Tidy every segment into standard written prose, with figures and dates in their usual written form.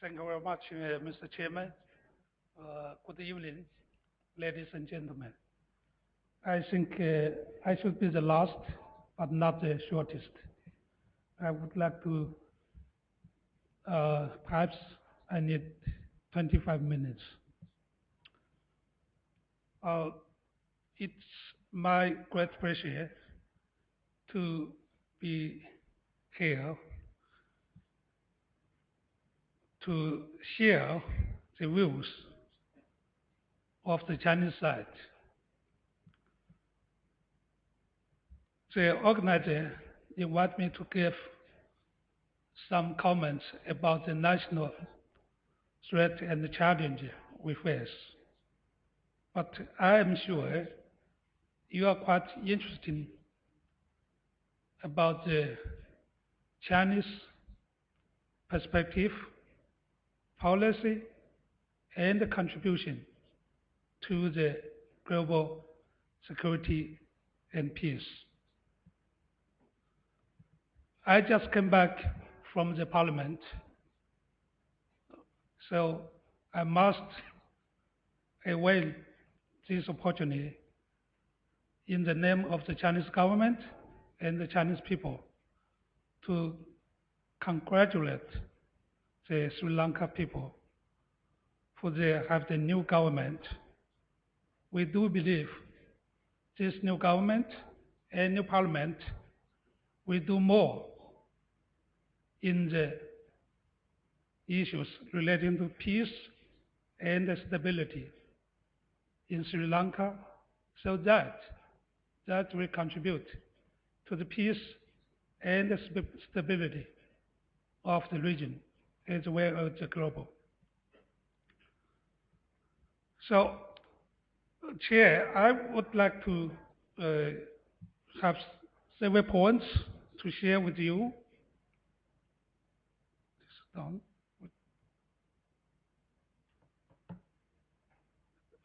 Thank you very much, Mr. Chairman. Good evening, ladies and gentlemen. I think I should be the last, but not the shortest. I would like to, perhaps I need 25 minutes. Uh, it's my great pleasure to be here to share the views of the Chinese side. The organizer invited me to give some comments about the national threat and the challenge we face. But I am sure you are quite interested about the Chinese perspective, policy, and the contribution to the global security and peace. I just came back from the parliament, so I must avail this opportunity in the name of the Chinese government and the Chinese people to congratulate the Sri Lanka people for they have the new government. We do believe this new government and new parliament will do more in the issues relating to peace and stability in Sri Lanka so that will contribute to the peace and the stability of the region as well as the global. So, Chair, I would like to have several points to share with you.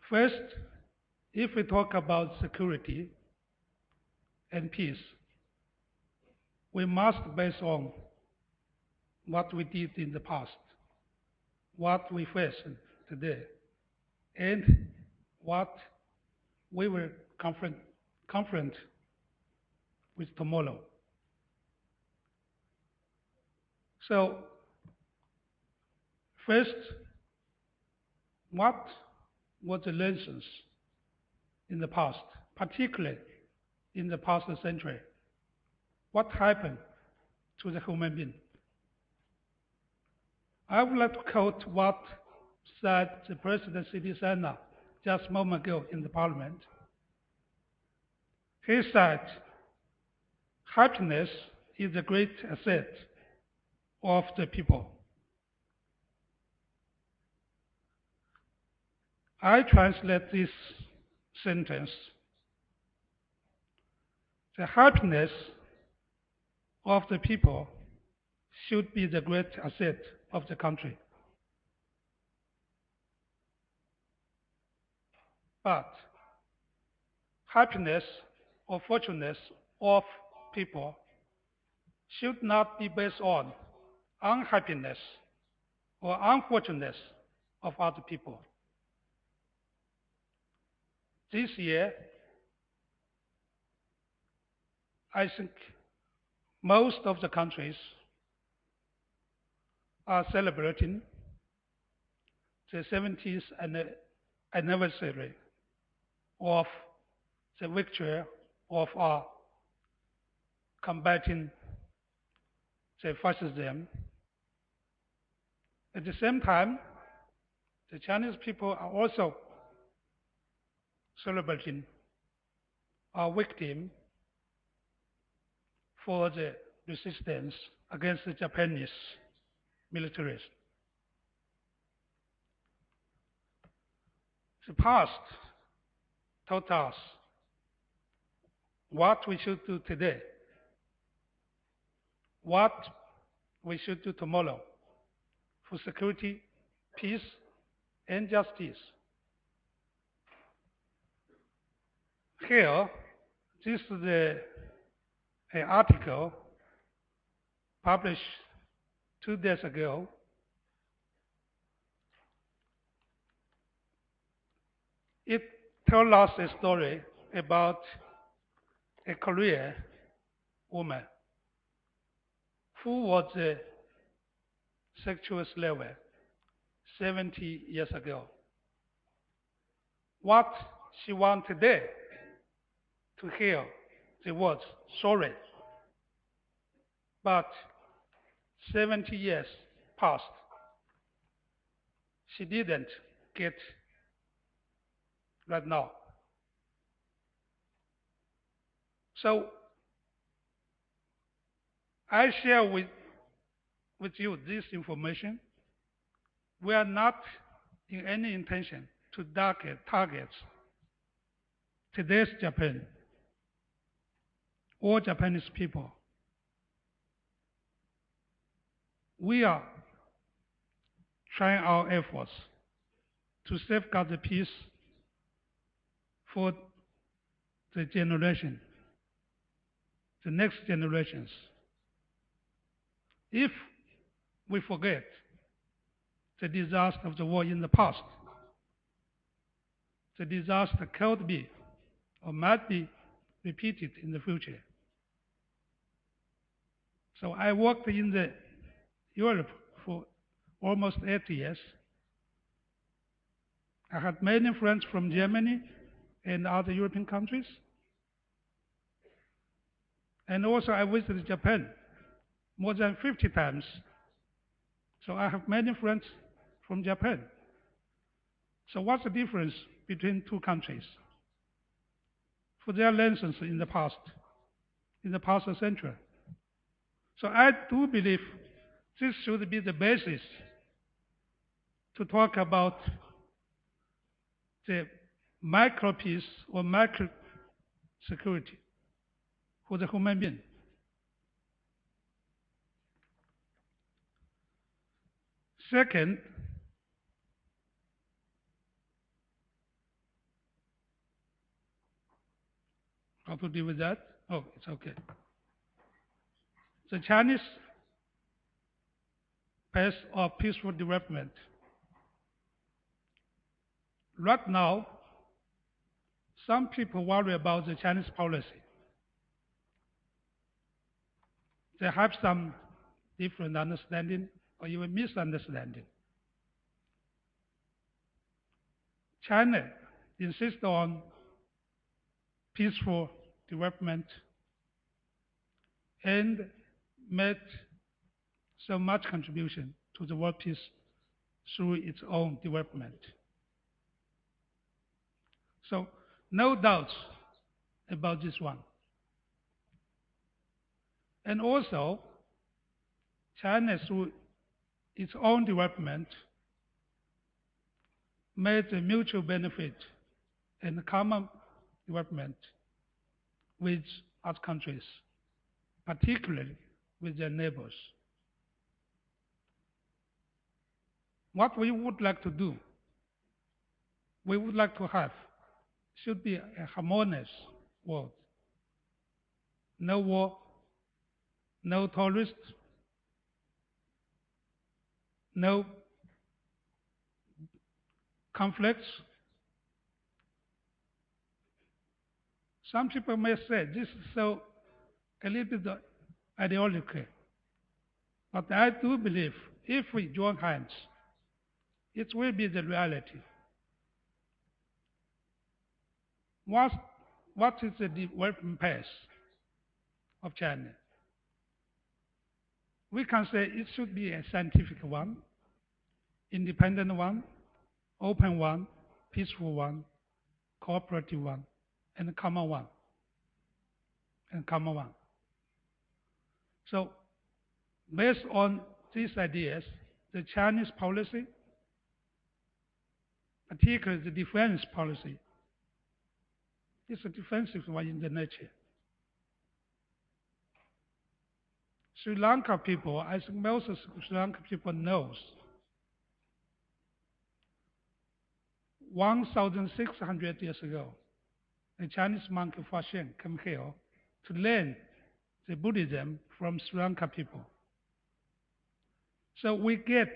First, if we talk about security and peace, we must base on what we did in the past, what we face today, and what we will confront with tomorrow. So, first, what were the lessons in the past, particularly in the past century? What happened to the human being? I would like to quote what said the President C.D. Sana just a moment ago in the parliament. He said, happiness is a great asset of the people. I translate this sentence. The happiness of the people should be the great asset of the country. But happiness or fortunateness of people should not be based on unhappiness or unfortunateness of other people. This year, I think most of the countries are celebrating the 70th anniversary of the victory of our combating the fascism. At the same time, the Chinese people are also celebrating our victim for the resistance against the Japanese militaries. The past taught us what we should do today, what we should do tomorrow for security, peace, and justice. Here, this is an article published 2 days ago It tells us a story about a Korean woman who was a sexual slave 70 years ago. What she wants today to hear the words sorry, but 70 years passed. She didn't get right now. So I share with you this information. We are not in any intention to target today's Japan or Japanese people. We are trying our efforts to safeguard the peace for the generation, the next generations. If we forget the disaster of the war in the past, the disaster could be or might be repeated in the future. So I worked in the Europe for almost 8 years. I had many friends from Germany and other European countries. And also I visited Japan more than 50 times. So I have many friends from Japan. So what's the difference between two countries? For their lessons in the past century. So I do believe this should be the basis to talk about the micro peace or micro security for the human being. Second, how to deal with that? Oh, it's okay. The Chinese path of peaceful development. Right now, some people worry about the Chinese policy. They have some different understanding or even misunderstanding. China insists on peaceful development and made so much contribution to the world peace through its own development. So no doubts about this one. And also, China, through its own development, made a mutual benefit and common development with other countries, particularly with their neighbors. What we would like to do, we would like to have, should be a harmonious world. No war, no terrorists, no conflicts. Some people may say this is so a little bit ideological, but I do believe if we join hands, it will be the reality. What, what is the development path of China? We can say it should be a scientific one, independent one, open one, peaceful one, cooperative one, and common one. And common one. So based on these ideas, the Chinese policy, particularly the defense policy, is a defensive one in the nature. Sri Lanka people, I think most of Sri Lanka people knows 1,600 years ago, a Chinese monk Xianliang came here to learn the Buddhism from Sri Lanka people. So we get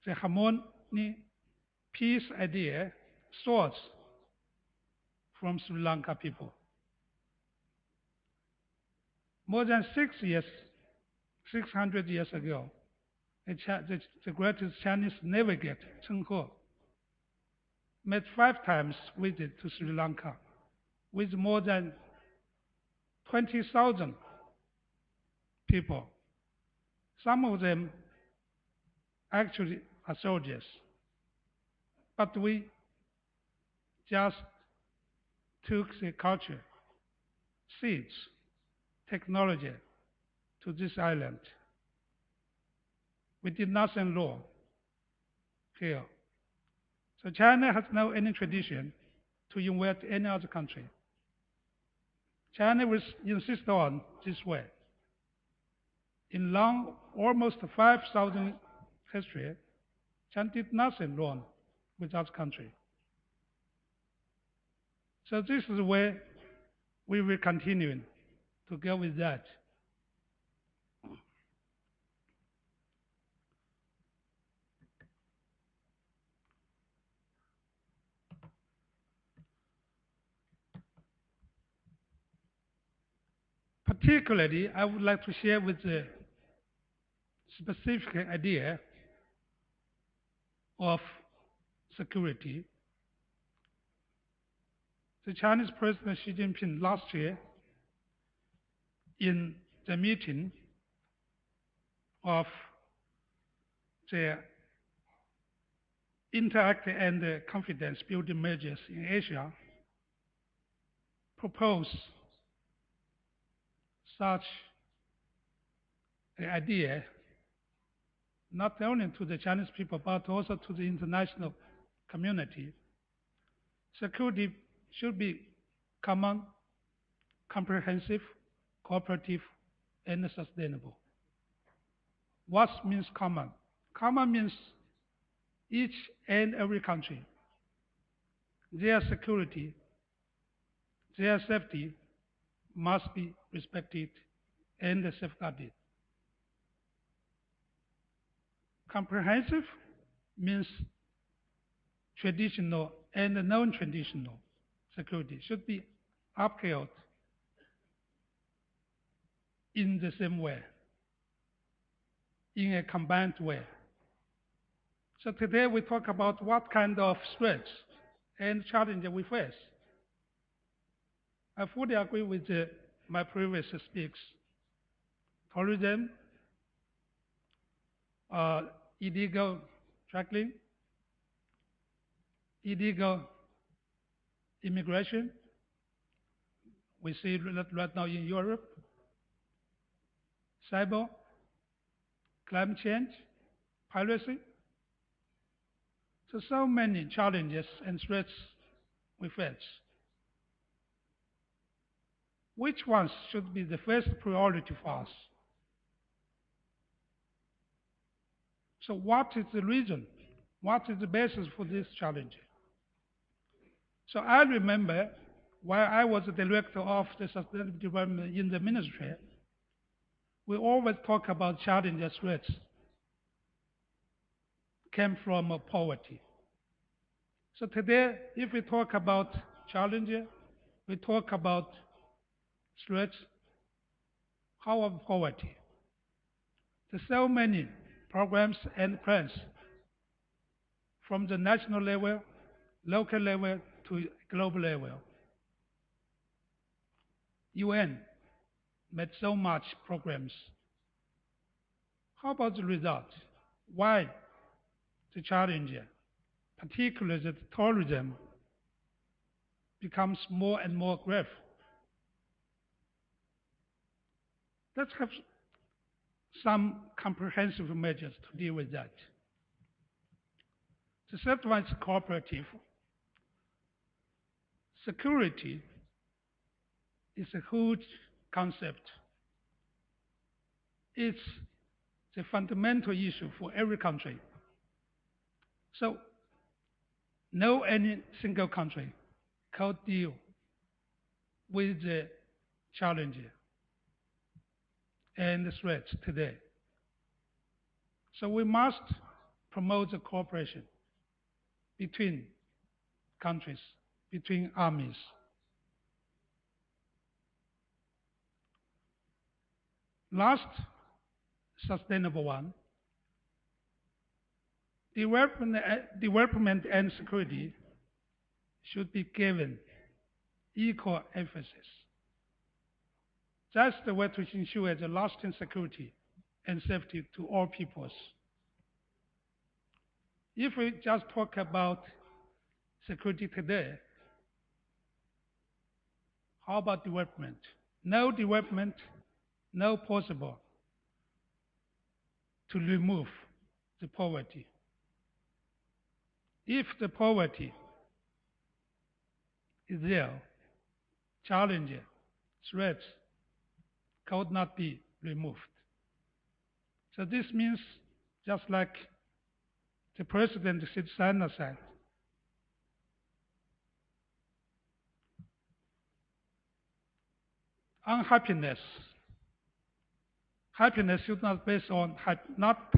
the harmony, peace idea swords from Sri Lanka people. More than 600 years ago, the greatest Chinese navigator, Chen He, made 5 times visit to Sri Lanka with more than 20,000 people. Some of them actually are soldiers. But we just took the culture, seeds, technology to this island. We did nothing wrong here. So China has no any tradition to invade any other country. China will insist on this way. In long, almost 5,000 history, China did nothing wrong with other country. So this is where we will continue to go with that. Particularly, I would like to share with the specific idea of security. The Chinese President Xi Jinping last year, in the meeting of the interact and confidence building measures in Asia, proposed such an idea not only to the Chinese people but also to the international community. Security should be common, comprehensive, cooperative, and sustainable. What means common? Common means each and every country, their security, their safety must be respected and safeguarded. Comprehensive means traditional and non-traditional security should be upheld in the same way, in a combined way. So today we talk about what kind of threats and challenges we face. I fully agree with my previous speaks. Tourism, illegal trafficking, illegal immigration. We see that right now in Europe. Cyber, climate change, piracy. So many challenges and threats we face. Which ones should be the first priority for us? So what is the reason? What is the basis for this challenge? So I remember while I was the director of the sustainable development in the ministry, we always talk about challenges, threats came from poverty. So today, if we talk about challenges, we talk about threats, how of poverty. There's so many programs and plans from the national level, local level to global level. UN made so much programs. How about the result? Why the challenge, particularly the tourism, becomes more and more grave? Let's have some comprehensive measures to deal with that. The third one is cooperative. Security is a huge concept. It's the fundamental issue for every country. So no any single country can deal with the challenge and the threats today. So we must promote the cooperation between countries, between armies. Last, sustainable one, development and security should be given equal emphasis. That's the way to ensure the lasting security and safety to all peoples. If we just talk about security today, how about development? No development, no possible to remove the poverty. If the poverty is there, challenge, threats could not be removed. So this means, just like the President Xianliang said, unhappiness, happiness should not based on not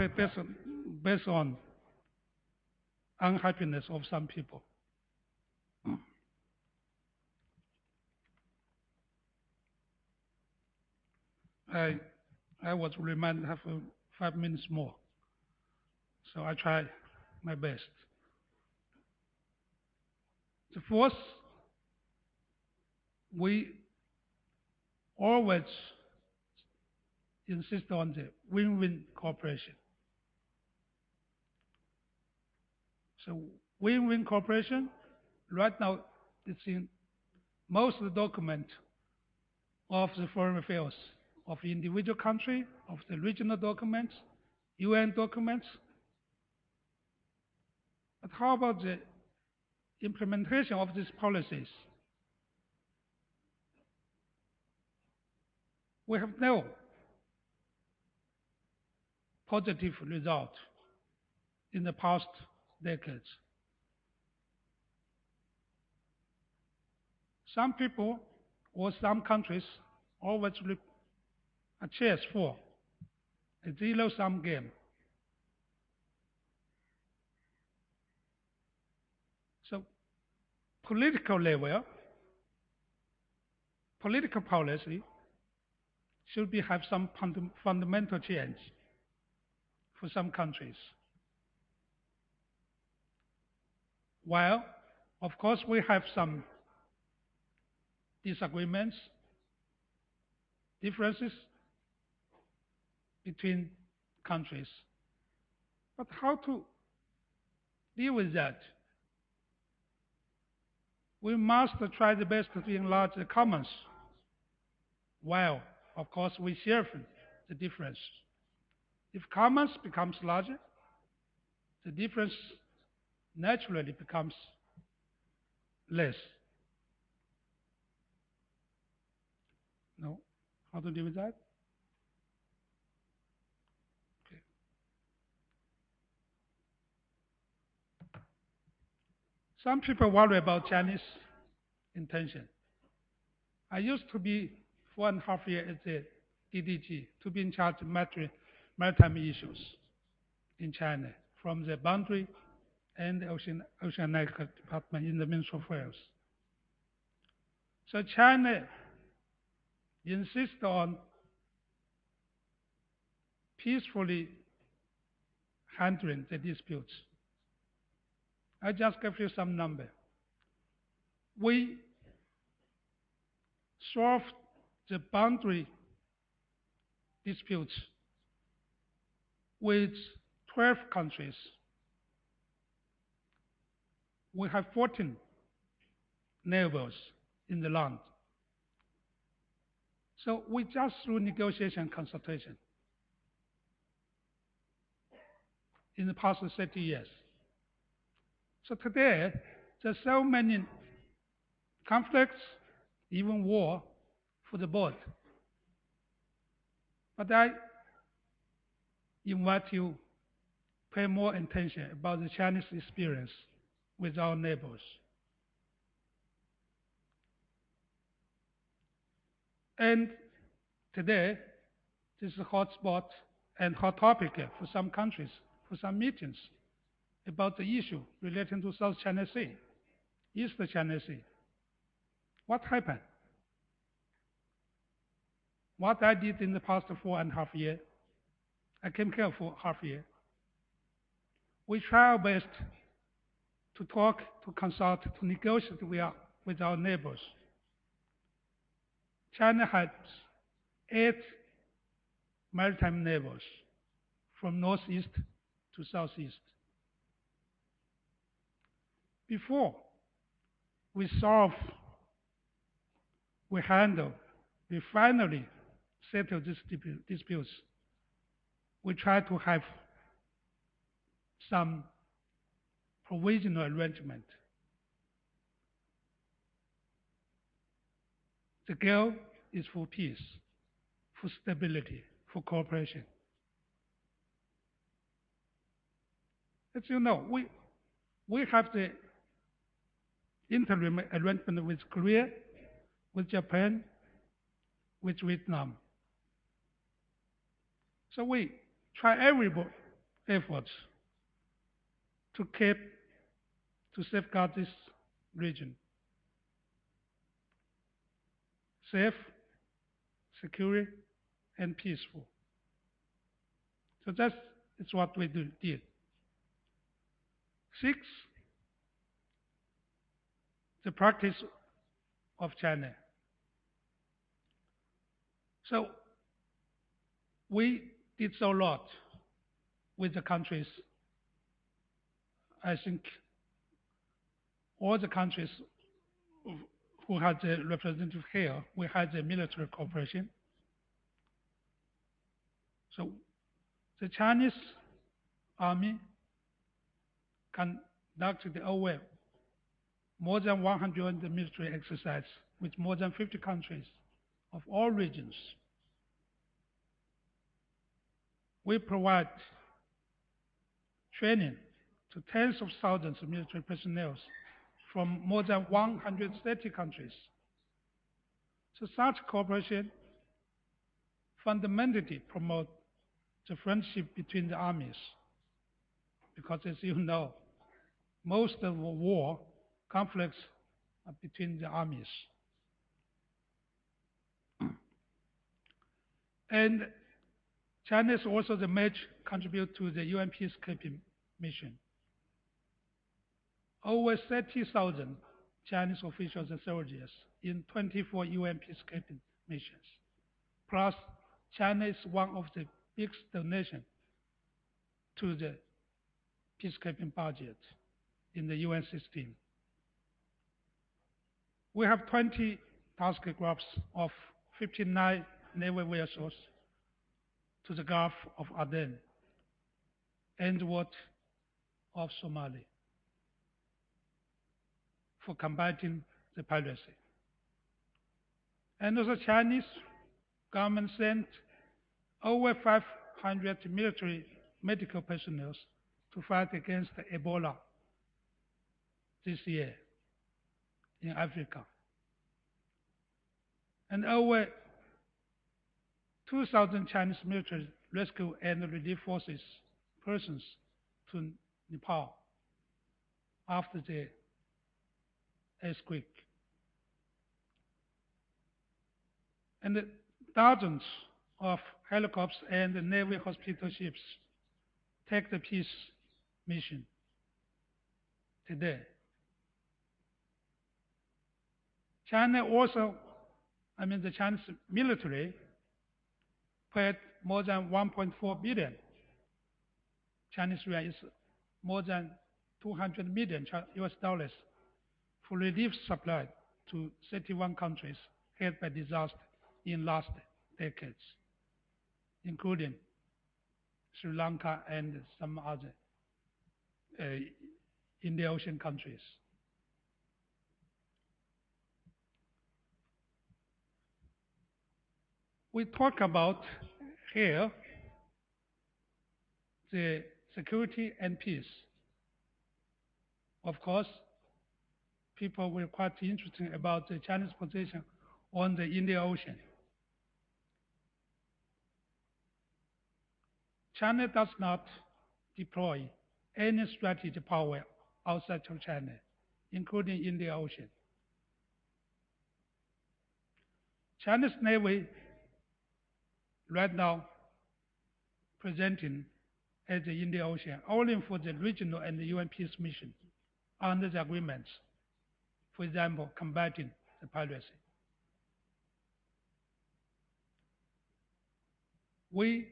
based on unhappiness of some people. I I was reminded have 5 minutes more, so I try my best. The fourth, we always insist on the win-win cooperation. So win-win cooperation, right now it's in most of the document of the foreign affairs of the individual country, of the regional documents, UN documents. But how about the implementation of these policies? We have no positive result in the past decades. Some people or some countries always cheers for a zero-sum game. So political level, political policy should have some fundamental change for some countries. While, of course, we have some disagreements, differences between countries. But how to deal with that? We must try the best to enlarge the commons, while, of course, we share the difference. If commons becomes larger, the difference naturally becomes less. No? How to deal with that? Okay. Some people worry about Chinese intention. I used to be 4.5 years at the DDG, to be in charge of maritime issues in China, from the boundary and the Oceanic Department in the Ministry of Affairs. So China insists on peacefully handling the disputes. I just give you some number. We solved the boundary disputes with 12 countries. We have 14 neighbors in the land. So we just through negotiation and consultation in the past 30 years. So today, there's so many conflicts, even war, for the board. But I invite you pay more attention about the Chinese experience with our neighbors. And today, this is a hot spot and hot topic for some countries, for some meetings about the issue relating to South China Sea. East China Sea. What happened? What I did in the past 4.5 years, I came here for half a year. We try our best to talk, to consult, to negotiate with our neighbors. China has 8 maritime neighbors from northeast to southeast. Before we solve, we handle, we finally settle these disputes, we try to have some provisional arrangement. The goal is for peace, for stability, for cooperation. As you know, we have the interim arrangement with Korea, with Japan, with Vietnam. So we try every efforts to keep, to safeguard this region safe, secure, and peaceful. So that's what we did. Six, the practice of China. So we did so lot with the countries. I think all the countries who had a representative here, we had a military cooperation. So the Chinese army conducted over more than 100 military exercises with more than 50 countries of all regions. We provide training to tens of thousands of military personnel from more than 130 countries. So such cooperation fundamentally promotes the friendship between the armies, because as you know, most of the war conflicts are between the armies. And China is also the major contributor to the UN peacekeeping mission. Over 30,000 Chinese officials and soldiers in 24 UN peacekeeping missions. Plus, China is one of the biggest donors to the peacekeeping budget in the UN system. We have 20 task groups of 59 naval vessels to the Gulf of Aden and what of Somalia for combating the piracy. And the Chinese government sent over 500 military medical personnel to fight against Ebola this year in Africa. And over 2,000 Chinese military rescue and relief forces persons to Nepal after the earthquake. And dozens of helicopters and naval hospital ships take the peace mission today. China also, the Chinese military paid more than 1.4 billion Chinese yuan, is more than 200 million US dollars for relief supply to 31 countries hit by disaster in last decades, including Sri Lanka and some other Indian Ocean countries. We talk about here the security and peace. Of course, people were quite interested about the Chinese position on the Indian Ocean. China does not deploy any strategic power outside of China including Indian Ocean. Chinese Navy right now presenting at the Indian Ocean only for the regional and the UN peace mission under the agreements, for example, combating the piracy. We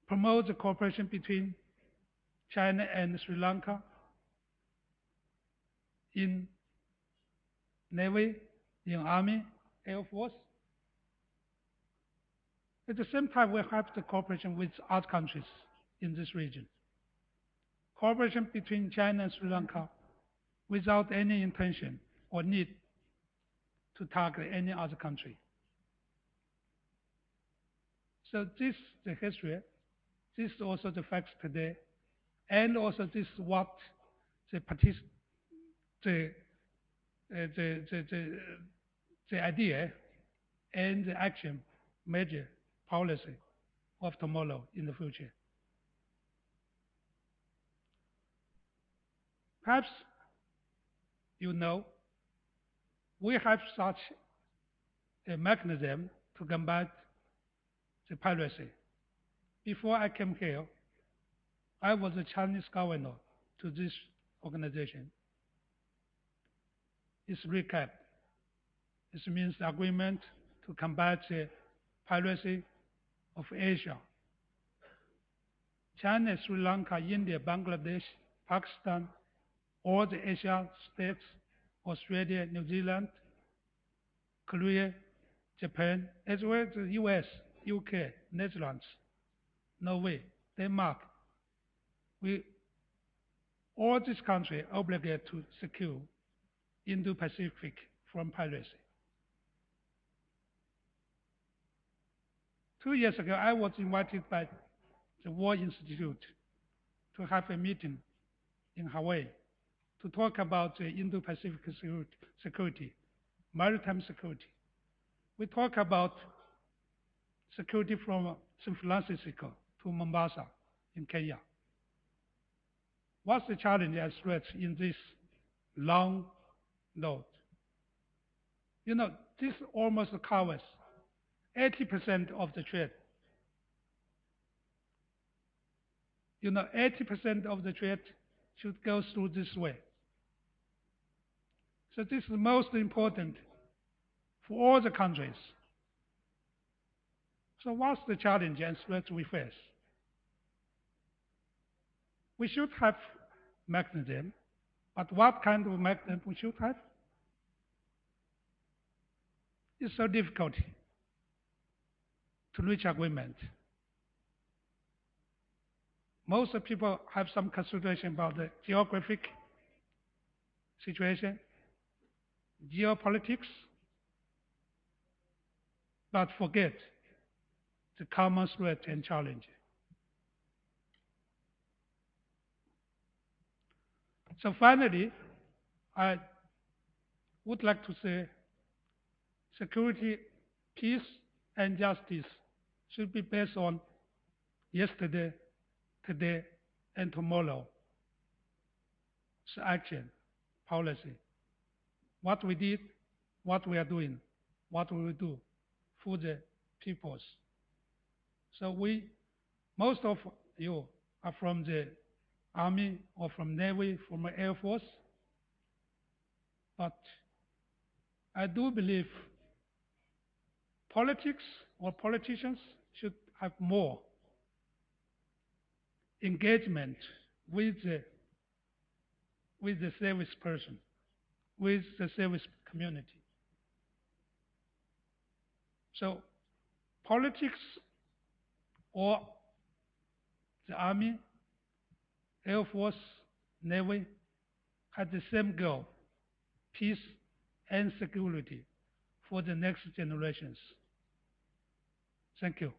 promote the cooperation between China and Sri Lanka in Navy, in Army, Air Force. At the same time, we have the cooperation with other countries in this region. Cooperation between China and Sri Lanka without any intention or need to target any other country. So this is the history. This is also the facts today. And also this is what the, the, the, the, the, the idea and the action measure policy of tomorrow in the future. Perhaps you know we have such a mechanism to combat the piracy. Before I came here, I was a Chinese governor to this organization. It's recap. This means the agreement to combat the piracy of Asia. China, Sri Lanka, India, Bangladesh, Pakistan, all the Asian states, Australia, New Zealand, Korea, Japan, as well as the US, UK, Netherlands, Norway, Denmark. All these countries are obligated to secure Indo-Pacific from piracy. 2 years ago, I was invited by the War Institute to have a meeting in Hawaii to talk about the Indo-Pacific security, maritime security. We talk about security from San Francisco to Mombasa in Kenya. What's the challenge and threat in this long road? You know, this almost covers 80% of the trade. You know, 80% of the trade should go through this way. So this is most important for all the countries. So what's the challenge and threat we face? We should have mechanism, but what kind of mechanism we should have? It's so difficult to reach agreement. Most people have some consideration about the geographic situation, geopolitics, but forget the common threat and challenge. So finally, I would like to say security, peace, and justice should be based on yesterday, today, and tomorrow. So action, policy. What we did, what we are doing, what we will do for the peoples. So most of you are from the Army or from Navy, from the Air Force, but I do believe politics or politicians should have more engagement with the service person, with the service community. So politics or the Army, Air Force, Navy had the same goal, peace and security for the next generations. Thank you.